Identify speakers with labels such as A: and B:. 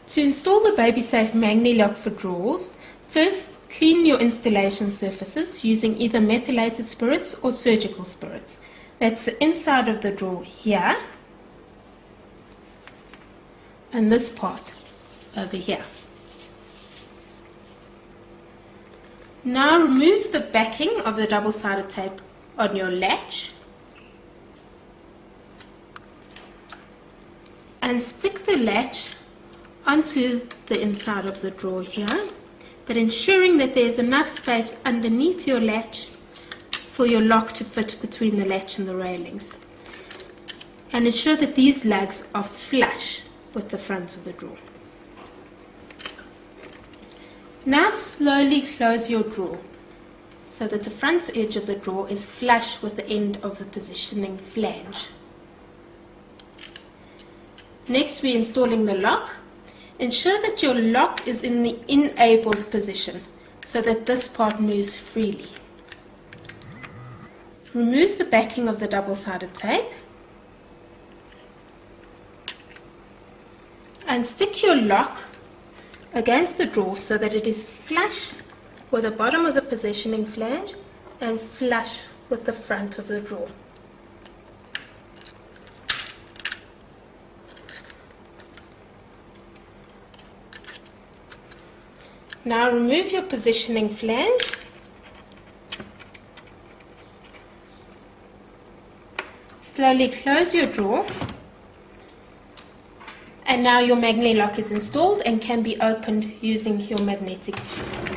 A: To install the BabySafe Magnilock for drawers, first clean your installation surfaces using either methylated spirits or surgical spirits. That's the inside of the drawer here and this part over here. Now remove the backing of the double-sided tape on your latch and stick the latch onto the inside of the drawer here, but ensuring that there's enough space underneath your latch for your lock to fit between the latch and the railings. And ensure that these lugs are flush with the front of the drawer. Now slowly close your drawer so that the front edge of the drawer is flush with the end of the positioning flange. Next, we're installing the lock. Ensure that your lock is in the enabled position so that this part moves freely. Remove the backing of the double-sided tape and stick your lock against the drawer so that it is flush with the bottom of the positioning flange and flush with the front of the drawer. Now remove your positioning flange slowly close your drawer, and now your Magnilock is installed and can be opened using your magnetic key.